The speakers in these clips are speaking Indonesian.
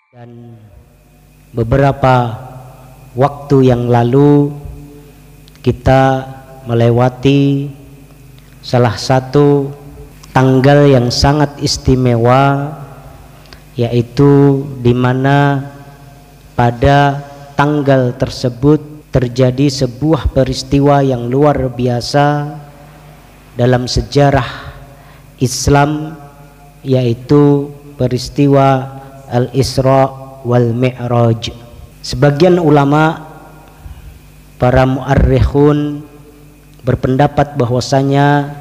Dan beberapa waktu yang lalu kita melewati salah satu tanggal yang sangat istimewa, yaitu di mana pada tanggal tersebut terjadi sebuah peristiwa yang luar biasa dalam sejarah Islam, yaitu peristiwa Al-Isra wal Mi'raj. Sebagian ulama, para mu'arrikhun, berpendapat bahwasanya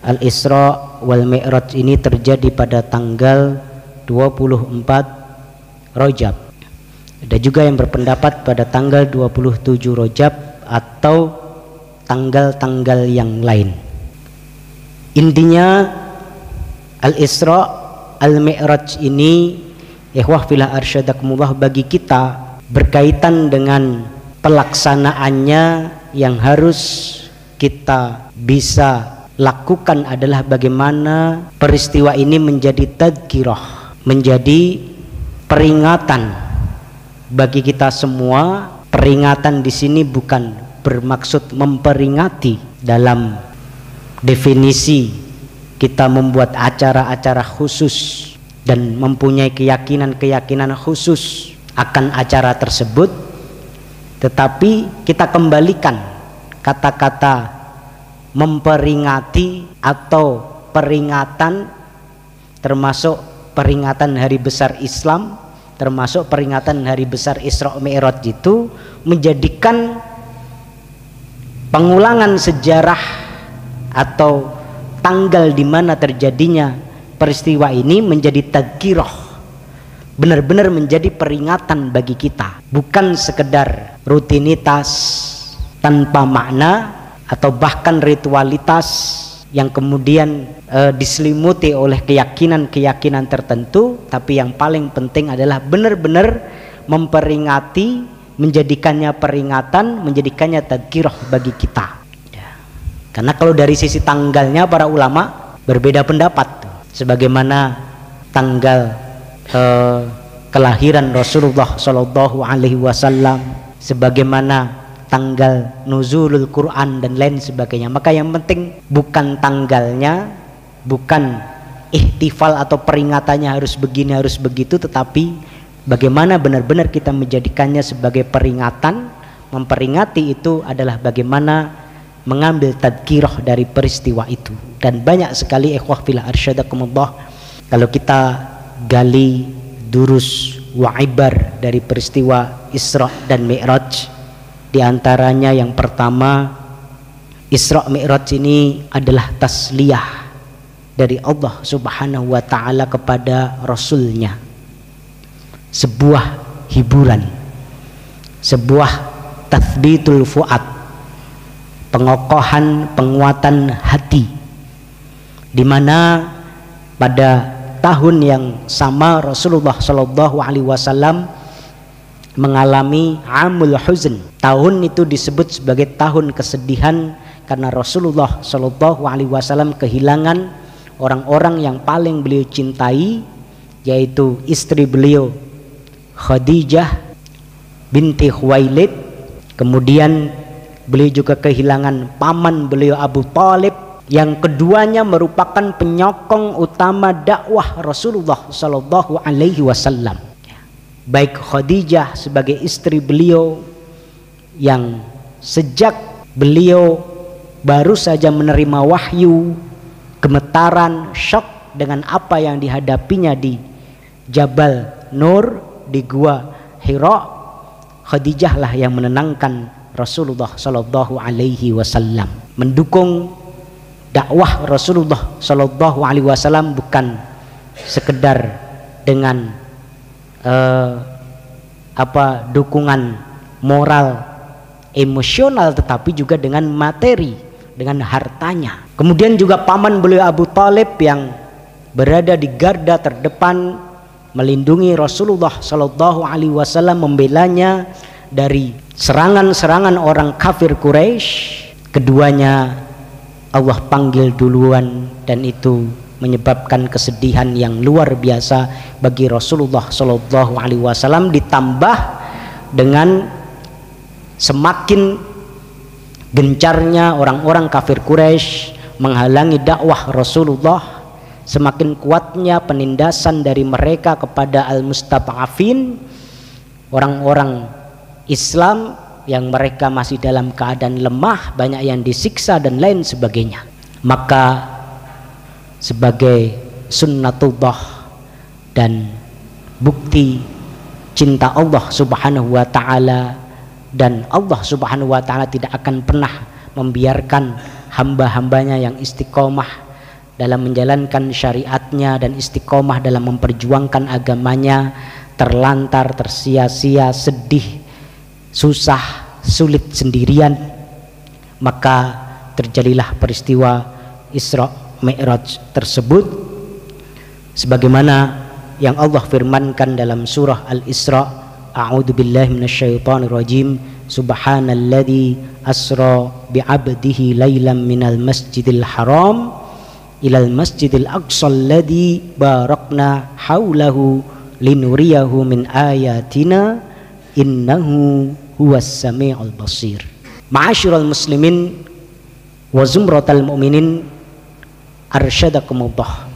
Al-Isra wal Mi'raj ini terjadi pada tanggal 24 Rajab. Ada juga yang berpendapat pada tanggal 27 Rajab atau tanggal-tanggal yang lain. Intinya Al-Isra al-Mi'raj ini, ikhwah fillah arsyadakumullah, bagi kita berkaitan dengan pelaksanaannya yang harus kita bisa lakukan adalah bagaimana peristiwa ini menjadi tadhkirah, menjadi peringatan bagi kita semua. Peringatan di sini bukan bermaksud memperingati dalam definisi kita membuat acara-acara khusus dan mempunyai keyakinan-keyakinan khusus akan acara tersebut, tetapi kita kembalikan kata-kata memperingati atau peringatan, termasuk peringatan hari besar Islam, termasuk peringatan hari besar Isra Mi'raj, itu menjadikan pengulangan sejarah atau tanggal di mana terjadinya peristiwa ini menjadi tadhkirah, benar-benar menjadi peringatan bagi kita, bukan sekedar rutinitas tanpa makna atau bahkan ritualitas yang kemudian diselimuti oleh keyakinan-keyakinan tertentu, tapi yang paling penting adalah benar-benar memperingati, menjadikannya peringatan, menjadikannya tadhkirah bagi kita. Karena kalau dari sisi tanggalnya para ulama berbeda pendapat, sebagaimana tanggal kelahiran Rasulullah Shallallahu Alaihi Wasallam, sebagaimana tanggal nuzulul Quran dan lain sebagainya. Maka yang penting bukan tanggalnya, bukan ihtifal atau peringatannya harus begini harus begitu, tetapi bagaimana benar-benar kita menjadikannya sebagai peringatan. Memperingati itu adalah bagaimana mengambil tadhkirah dari peristiwa itu. Dan banyak sekali ikhwah fillah arsyadakumullah, kalau kita gali durus wa ibar dari peristiwa Isra dan Mi'raj, di antaranya yang pertama, Isra Mi'raj ini adalah tasliyah dari Allah Subhanahu wa ta'ala kepada Rasulnya, sebuah hiburan, sebuah tathbitul fuad, pengokohan, penguatan hati, di mana pada tahun yang sama Rasulullah Shallallahu Alaihi Wasallam mengalami amul huzn. Tahun itu disebut sebagai tahun kesedihan karena Rasulullah Shallallahu Alaihi Wasallam kehilangan orang-orang yang paling beliau cintai, yaitu istri beliau Khadijah binti Khuwailid. Kemudian beliau juga kehilangan paman beliau Abu Thalib, yang keduanya merupakan penyokong utama dakwah Rasulullah Shallallahu Alaihi Wasallam. Baik Khadijah sebagai istri beliau yang sejak beliau baru saja menerima wahyu, gemetaran, syok dengan apa yang dihadapinya di Jabal Nur, di Gua Hira, Khadijah lah yang menenangkan Rasulullah Shallallahu Alaihi Wasallam, mendukung dakwah Rasulullah Shallallahu Alaihi Wasallam, bukan sekedar dengan dukungan moral, emosional, tetapi juga dengan materi, dengan hartanya. Kemudian juga paman beliau Abu Thalib yang berada di garda terdepan melindungi Rasulullah Shallallahu Alaihi Wasallam, membelanya dari serangan-serangan orang kafir Quraisy. Keduanya Allah panggil duluan, dan itu menyebabkan kesedihan yang luar biasa bagi Rasulullah Shallallahu Alaihi Wasallam, ditambah dengan semakin gencarnya orang-orang kafir Quraisy menghalangi dakwah Rasulullah, semakin kuatnya penindasan dari mereka kepada al-mustad'afin, orang-orang Islam yang mereka masih dalam keadaan lemah, banyak yang disiksa dan lain sebagainya. Maka sebagai sunnatullah dan bukti cinta Allah Subhanahu wa taala, dan Allah Subhanahu wa taala tidak akan pernah membiarkan hamba-hambanya yang istiqomah dalam menjalankan syariatnya dan istiqomah dalam memperjuangkan agamanya terlantar, tersia-sia, sedih, susah, sulit sendirian. Maka terjadilah peristiwa Isra Mi'raj tersebut, sebagaimana yang Allah firmankan dalam surah Al-Isra, a'udzu billahi minasyaitonir rajim, subhanalladzi asra bi'abdihi lailan minal masjidil haram ilal masjidil aqsa alladzi barakna haulahu linuriyahu min ayatina innahu huwas samiul basir. Ma'asyiral muslimin wa zumratal mu'minin arsyadakumullah.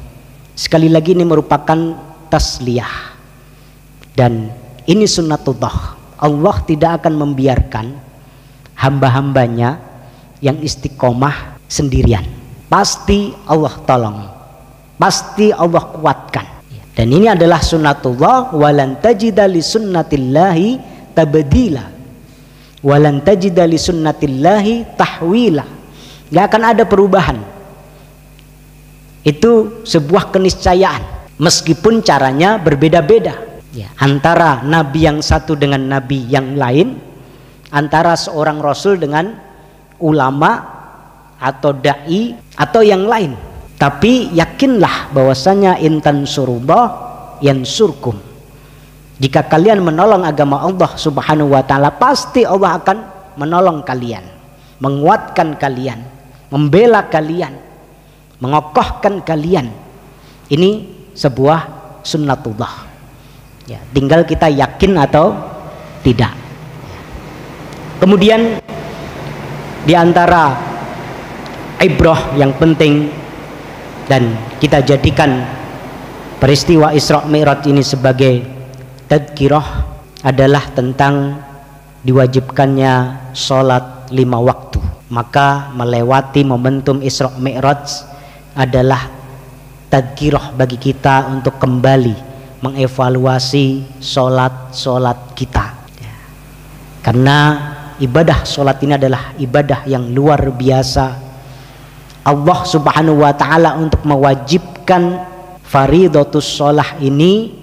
Sekali lagi ini merupakan tasliyah dan ini sunnatullah. Allah tidak akan membiarkan hamba-hambanya yang istiqomah sendirian. Pasti Allah tolong, pasti Allah kuatkan. Dan ini adalah sunnatullah. Walan tajida li sunnatillahi tabdila, walan tajida li sunnatillahi tahwila. Gak akan ada perubahan. Itu sebuah keniscayaan, meskipun caranya berbeda-beda. Antara nabi yang satu dengan nabi yang lain, antara seorang rasul dengan ulama atau dai atau yang lain. Tapi yakinlah bahwasanya intan surullah yansurkum. Jika kalian menolong agama Allah Subhanahu wa taala, pasti Allah akan menolong kalian, menguatkan kalian, membela kalian, mengokohkan kalian. Ini sebuah sunnatullah. Ya, tinggal kita yakin atau tidak. Kemudian di antara ibrah yang penting dan kita jadikan peristiwa Isra Mi'raj ini sebagai tadkirah adalah tentang diwajibkannya sholat 5 waktu. Maka melewati momentum Isra Mi'raj adalah tadkirah bagi kita untuk kembali mengevaluasi sholat kita, karena ibadah sholat ini adalah ibadah yang luar biasa. Allah Subhanahu wa ta'ala untuk mewajibkan faridatus sholah ini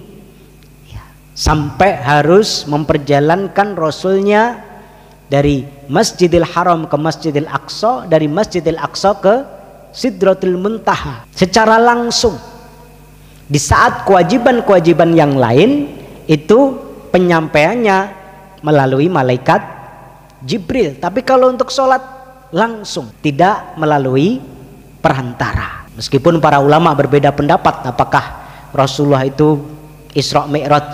sampai harus memperjalankan Rasulnya dari Masjidil Haram ke Masjidil Aqsa, dari Masjidil Aqsa ke Sidratul Muntaha secara langsung. Di saat kewajiban-kewajiban yang lain itu penyampaiannya melalui malaikat Jibril, tapi kalau untuk sholat langsung, tidak melalui perantara. Meskipun para ulama berbeda pendapat apakah Rasulullah itu Isra Mi'raj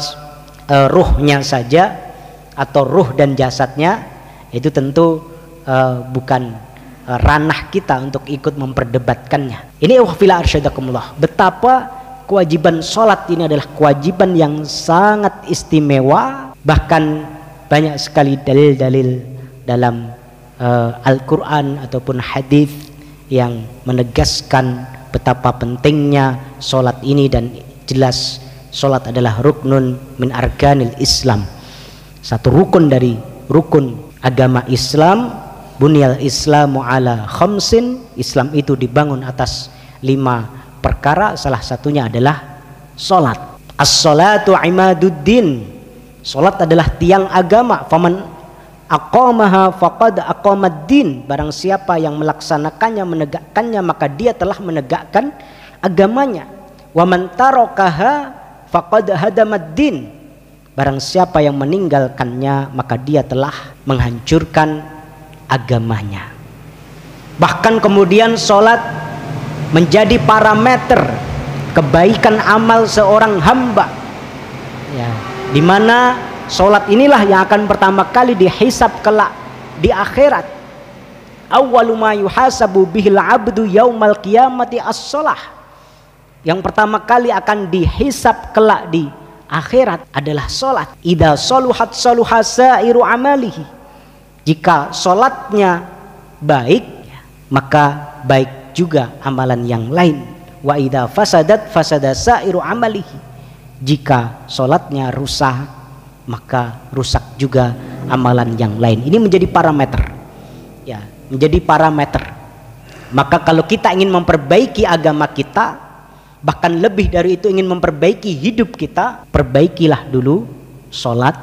ruhnya saja atau ruh dan jasadnya, itu tentu bukan ranah kita untuk ikut memperdebatkannya. Ini wafila arsyadakumullah, betapa kewajiban sholat ini adalah kewajiban yang sangat istimewa. Bahkan banyak sekali dalil-dalil dalam Al-Quran ataupun hadis yang menegaskan betapa pentingnya sholat ini, dan jelas sholat adalah ruknun min arkanil Islam, satu rukun dari rukun agama Islam. Bunyal Islamu ala khamsin, Islam itu dibangun atas 5 perkara, salah satunya adalah sholat. As-sholatu imaduddin, sholat adalah tiang agama. Faman aqamaha faqad aqamaddin, barang siapa yang melaksanakannya, menegakkannya, maka dia telah menegakkan agamanya. Wa man tarakaha faqad hadamaddin, barang siapa yang meninggalkannya, maka dia telah menghancurkan agamanya. Bahkan kemudian sholat menjadi parameter kebaikan amal seorang hamba, ya, dimana sholat inilah yang akan pertama kali dihisab kelak di akhirat. Awwalu ma yuhasabu bihil abdu yaumal qiyamati as-shalah. Yang pertama kali akan dihisab kelak di akhirat adalah sholat. Idza saluhat saluha sairu amalihi. Jika sholatnya baik, maka baik juga amalan yang lain. Wa idza fasadat fasada sairu amalihi. Jika sholatnya rusak, maka rusak juga amalan yang lain. Ini menjadi parameter, ya, menjadi parameter. Maka kalau kita ingin memperbaiki agama kita, bahkan lebih dari itu ingin memperbaiki hidup kita, perbaikilah dulu sholat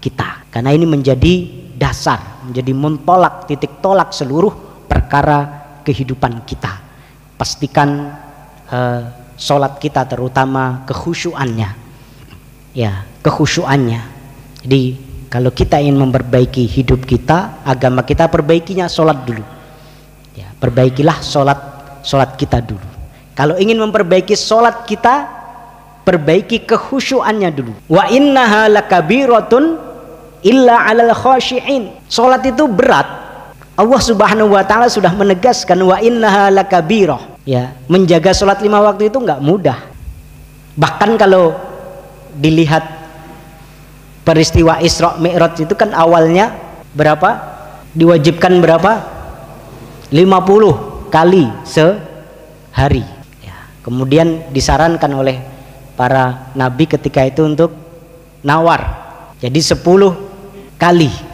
kita, karena ini menjadi dasar, menjadi mentolak, titik tolak seluruh perkara kehidupan kita. Pastikan sholat kita, terutama kekhusyuannya, ya, kekhusyuannya. Jadi kalau kita ingin memperbaiki hidup kita, agama kita, perbaikinya sholat dulu, ya, perbaikilah sholat kita dulu. Kalau ingin memperbaiki sholat kita, perbaiki kekhusyuannya dulu. Wa innaha lakabiratun illa 'alal khashi'in. Sholat itu berat. Allah Subhanahu wa taala sudah menegaskan wa innaha lakabirah. Ya, menjaga sholat 5 waktu itu nggak mudah. Bahkan kalau dilihat peristiwa Isra Mi'raj itu kan awalnya berapa? Diwajibkan berapa? 50 kali sehari. Ya, kemudian disarankan oleh para nabi ketika itu untuk nawar. Jadi 10 kali.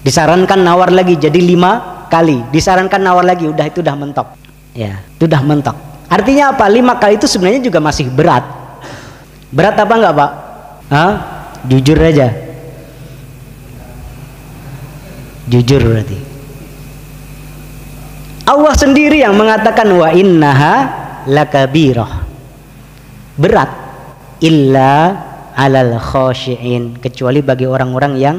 Disarankan nawar lagi jadi 5 kali. Disarankan nawar lagi, udah itu udah mentok. Ya, itu udah mentok. Artinya apa? 5 kali itu sebenarnya juga masih berat. Berat apa enggak, Pak? Hah? Jujur aja. Jujur berarti. Allah sendiri yang mengatakan wa innaha lakabirah. Berat illa 'alal khashi'in, kecuali bagi orang-orang yang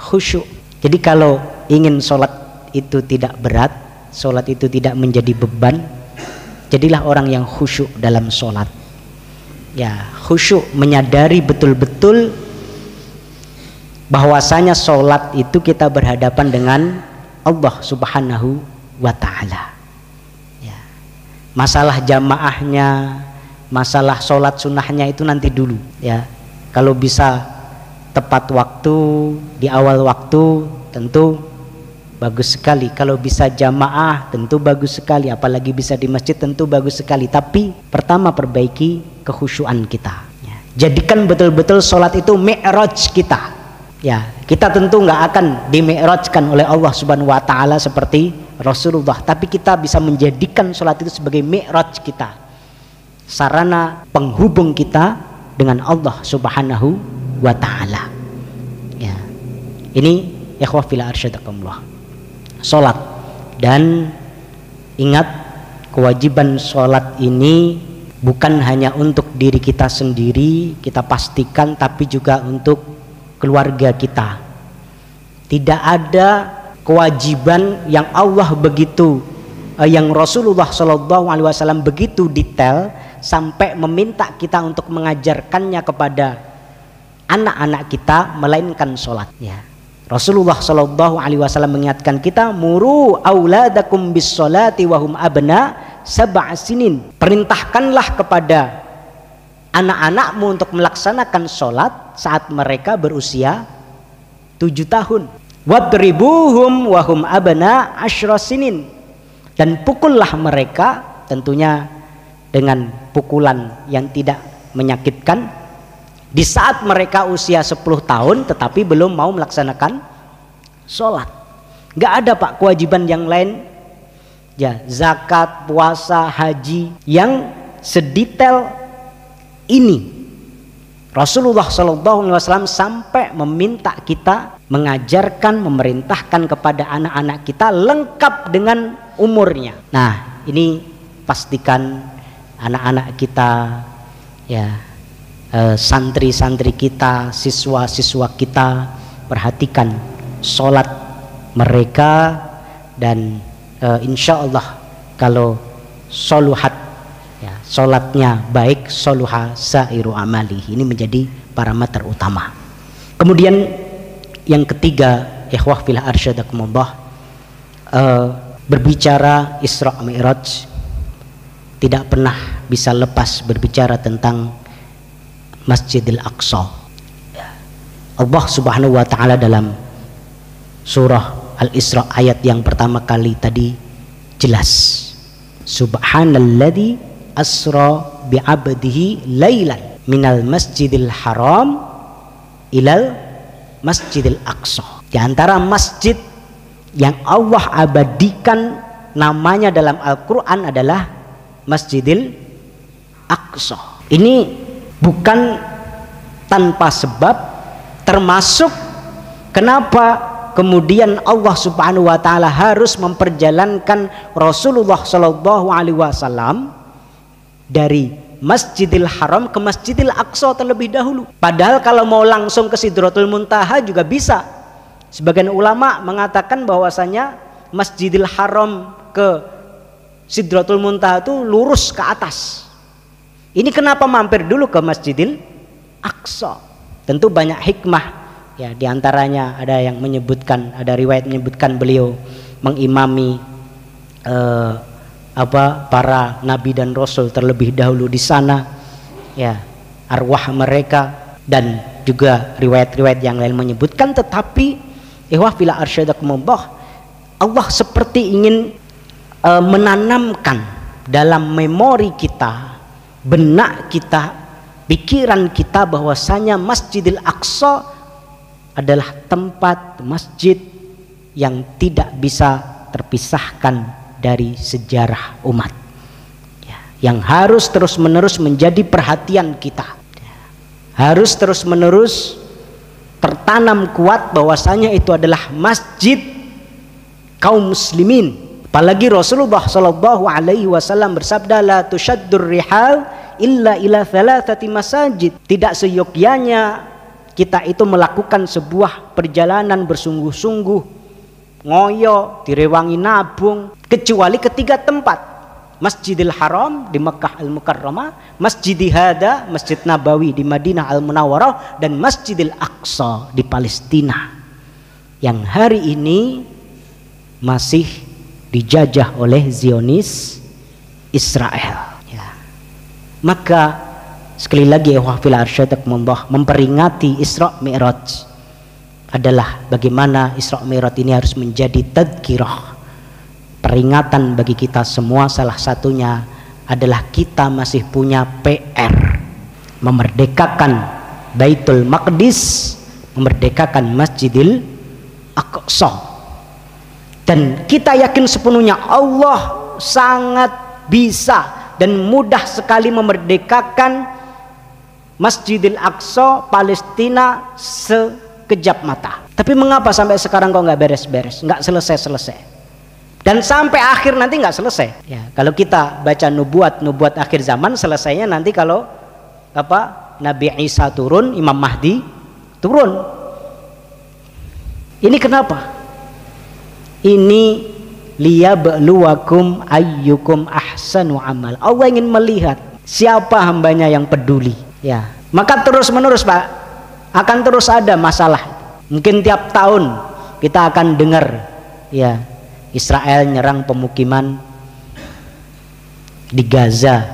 khusyuk. Jadi kalau ingin sholat itu tidak berat, sholat itu tidak menjadi beban, jadilah orang yang khusyuk dalam sholat. Ya, khusyuk, menyadari betul-betul bahwasanya sholat itu kita berhadapan dengan Allah Subhanahu wa ta'ala. Ya. Masalah jamaahnya, masalah sholat sunnahnya itu nanti dulu, ya. Kalau bisa tepat waktu, di awal waktu, tentu bagus sekali. Kalau bisa jamaah tentu bagus sekali, apalagi bisa di masjid tentu bagus sekali. Tapi pertama perbaiki kekhusyuan kita, ya. Jadikan betul-betul sholat itu mi'raj kita, ya. Kita tentu nggak akan di-mi'rajkan oleh Allah Subhanahu wa ta'ala seperti Rasulullah, tapi kita bisa menjadikan sholat itu sebagai mi'raj kita, sarana penghubung kita dengan Allah Subhanahu wa ta'ala, ya. Ini ikhwah fillah arsyadakumullah, sholat. Dan ingat, kewajiban sholat ini bukan hanya untuk diri kita sendiri, kita pastikan, tapi juga untuk keluarga kita. Tidak ada kewajiban yang Allah begitu, yang Rasulullah SAW begitu detail sampai meminta kita untuk mengajarkannya kepada anak-anak kita, melainkan sholat, ya. Rasulullah SAW mengingatkan kita, muru auladakum bis sholati wahum abna sab'a sinin. Perintahkanlah kepada anak-anakmu untuk melaksanakan sholat saat mereka berusia 7 tahun. Wadribuhum wahum abna asyra sinin. Dan pukullah mereka, tentunya dengan pukulan yang tidak menyakitkan, di saat mereka usia 10 tahun tetapi belum mau melaksanakan sholat. Gak ada, Pak, kewajiban yang lain, ya, zakat, puasa, haji yang sedetail ini. Rasulullah SAW sampai meminta kita mengajarkan, memerintahkan kepada anak-anak kita lengkap dengan umurnya. Nah, ini pastikan anak-anak kita, ya, santri-santri kita, siswa-siswa kita, perhatikan sholat mereka, dan insya Allah Kalau soluhat, ya, sholatnya baik, soluha sairu amali. Ini menjadi parameter utama. Kemudian yang ketiga, ikhwah fillah arsyadakumullah, berbicara Isra Mi'raj tidak pernah bisa lepas berbicara tentang Masjidil Aqsa. Allah Subhanahu wa taala dalam surah Al-Isra ayat yang pertama kali tadi jelas, Subhanalladzi asra bi'abdihi lailan minal masjidil haram ilal masjidil aqsa. Di antara masjid yang Allah abadikan namanya dalam Al-Quran adalah Masjidil Aqsa. Ini bukan tanpa sebab, termasuk kenapa kemudian Allah Subhanahu wa taala harus memperjalankan Rasulullah Shallallahu alaihi wasallam dari Masjidil Haram ke Masjidil Aqsa terlebih dahulu. Padahal kalau mau langsung ke Sidratul Muntaha juga bisa. Sebagian ulama mengatakan bahwasanya Masjidil Haram ke Sidratul Muntaha itu lurus ke atas. Ini kenapa mampir dulu ke Masjidil Aqsa? Tentu banyak hikmah, ya, diantaranya ada yang menyebutkan, ada riwayat menyebutkan beliau mengimami para nabi dan rasul terlebih dahulu di sana, ya, arwah mereka, dan juga riwayat-riwayat yang lain menyebutkan. Tetapi ikhwah fillah arsyadakumullah, Allah seperti ingin menanamkan dalam memori kita, benak kita, pikiran kita bahwasanya Masjidil Aqsa adalah tempat masjid yang tidak bisa terpisahkan dari sejarah umat, ya, yang harus terus-menerus menjadi perhatian kita, ya, harus terus-menerus tertanam kuat bahwasanya itu adalah masjid kaum muslimin. Apalagi Rasulullah Shallallahu alaihi wasallam bersabda, la tushaddur rihal illa ila thalathati masajid. Tidak seyogyanya kita itu melakukan sebuah perjalanan bersungguh-sungguh, ngoyo, direwangi nabung, kecuali ketiga tempat: Masjidil Haram di Makkah Al-Mukarramah, Masjidi Hada, Masjid Nabawi di Madinah Al-Munawwarah, dan Masjidil Aqsa di Palestina, yang hari ini masih dijajah oleh Zionis Israel, ya. Maka sekali lagi memperingati Isra Mi'raj adalah bagaimana Isra Mi'raj ini harus menjadi tadhkirah, peringatan bagi kita semua. Salah satunya adalah kita masih punya PR, memerdekakan Baitul Maqdis, memerdekakan Masjidil Aqsa. Dan kita yakin sepenuhnya Allah sangat bisa dan mudah sekali memerdekakan Masjidil Aqsa Palestina sekejap mata. Tapi mengapa sampai sekarang kok nggak beres-beres, nggak selesai-selesai, dan sampai akhir nanti nggak selesai, ya. Kalau kita baca nubuat akhir zaman, selesainya nanti kalau Nabi Isa turun, Imam Mahdi turun. Ini kenapa? Ini liyabluwakum ayyukum ahsanu amal. Allah ingin melihat siapa hambanya yang peduli, ya. Maka terus menerus, Pak, akan terus ada masalah. Mungkin tiap tahun kita akan dengar, ya, Israel nyerang pemukiman di Gaza,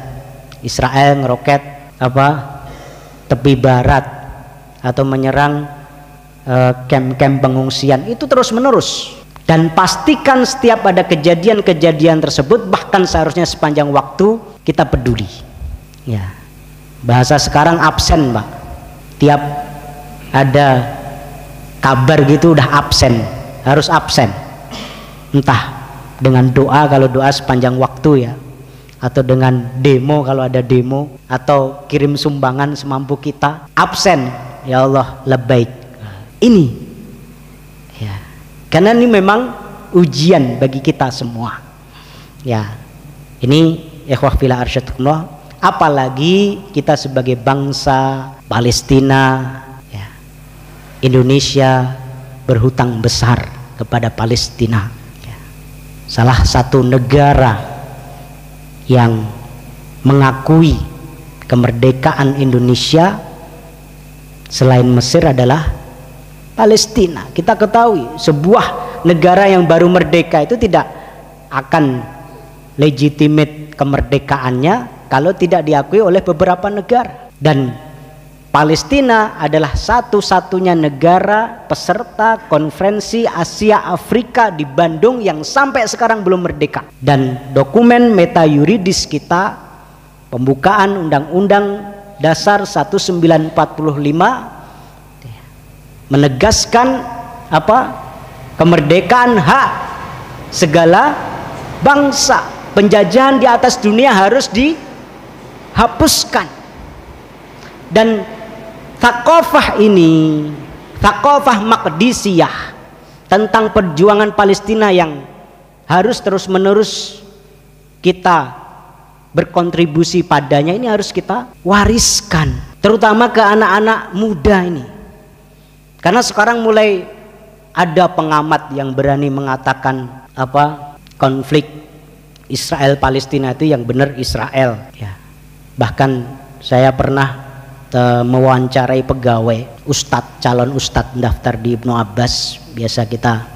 Israel ngeroket tepi barat, atau menyerang kamp-kamp pengungsian. Itu terus menerus. Dan pastikan setiap ada kejadian-kejadian tersebut, bahkan seharusnya sepanjang waktu kita peduli, ya. Bahasa sekarang absen, Pak. Tiap ada kabar gitu udah absen, harus absen. Entah dengan doa kalau doa sepanjang waktu, ya, atau dengan demo kalau ada demo, atau kirim sumbangan semampu kita. Absen, ya Allah, labbaik. Ini, ya, karena ini memang ujian bagi kita semua, ya. Ini ikhwah fillah arsyadakumullah, apalagi kita sebagai bangsa Palestina, ya, Indonesia berhutang besar kepada Palestina, ya. Salah satu negara yang mengakui kemerdekaan Indonesia selain Mesir adalah Palestina. Kita ketahui sebuah negara yang baru merdeka itu tidak akan legitimate kemerdekaannya kalau tidak diakui oleh beberapa negara, dan Palestina adalah satu-satunya negara peserta konferensi Asia Afrika di Bandung yang sampai sekarang belum merdeka. Dan dokumen meta yuridis kita, pembukaan Undang-Undang Dasar 1945 menegaskan apa? Kemerdekaan hak segala bangsa. Penjajahan di atas dunia harus dihapuskan. Dan thaqafah ini, thaqafah Maqdisiyah tentang perjuangan Palestina yang harus terus-menerus kita berkontribusi padanya, ini harus kita wariskan, terutama ke anak-anak muda ini. Karena sekarang mulai ada pengamat yang berani mengatakan apa, konflik Israel Palestina itu yang benar Israel ya. Bahkan saya pernah mewawancarai pegawai ustadz, calon ustadz daftar di Ibnu Abbas. Biasa kita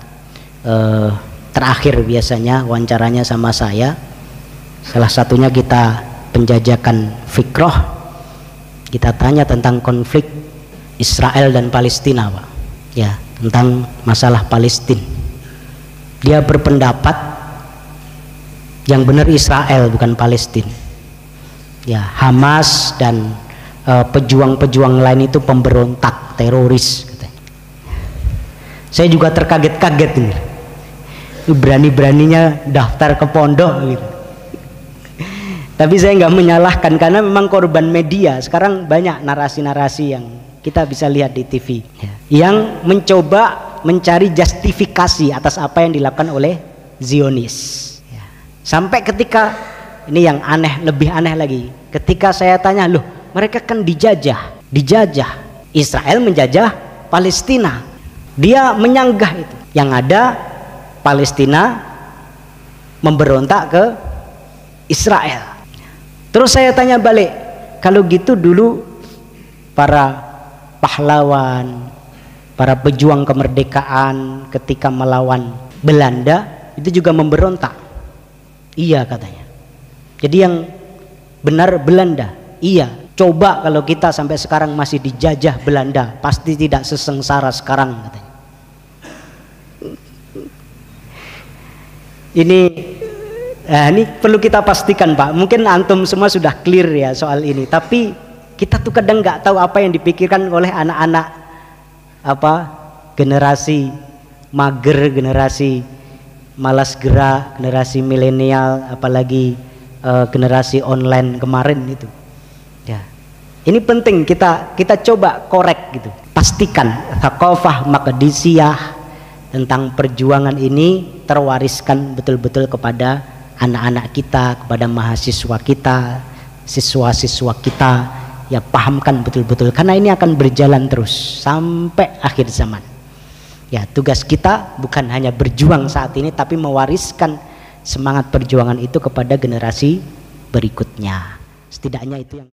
terakhir biasanya wawancaranya sama saya. Salah satunya kita penjajakan fikroh, kita tanya tentang konflik Israel dan Palestina, Pak. Ya, tentang masalah Palestina. Dia berpendapat yang benar Israel bukan Palestina. Ya, Hamas dan pejuang-pejuang lain itu pemberontak, teroris katanya. Saya juga terkaget-kaget ini. Berani-beraninya daftar ke pondok gitu. Tapi saya nggak menyalahkan karena memang korban media. Sekarang banyak narasi-narasi yang kita bisa lihat di TV yang mencoba mencari justifikasi atas apa yang dilakukan oleh Zionis. Sampai ketika ini yang aneh, lebih aneh lagi, ketika saya tanya, loh mereka kan dijajah Israel menjajah Palestina, dia menyanggah itu. Yang ada Palestina memberontak ke Israel. Terus saya tanya balik, kalau gitu dulu para pahlawan, para pejuang kemerdekaan ketika melawan Belanda itu juga memberontak. Iya katanya. Jadi yang benar Belanda. Iya. Coba kalau kita sampai sekarang masih dijajah Belanda, pasti tidak sesengsara sekarang katanya. Ini perlu kita pastikan, Pak. Mungkin antum semua sudah clear ya soal ini, tapi kita tuh kadang nggak tahu apa yang dipikirkan oleh anak-anak generasi mager, generasi malas gerak, generasi milenial, apalagi generasi online kemarin itu. Ya, ini penting kita coba korek gitu, pastikan thaqafah Maqdisiyah tentang perjuangan ini terwariskan betul-betul kepada anak-anak kita, kepada mahasiswa kita, siswa-siswa kita. Ya, pahamkan betul-betul karena ini akan berjalan terus sampai akhir zaman. Ya, tugas kita bukan hanya berjuang saat ini, tapi mewariskan semangat perjuangan itu kepada generasi berikutnya. Setidaknya itu yang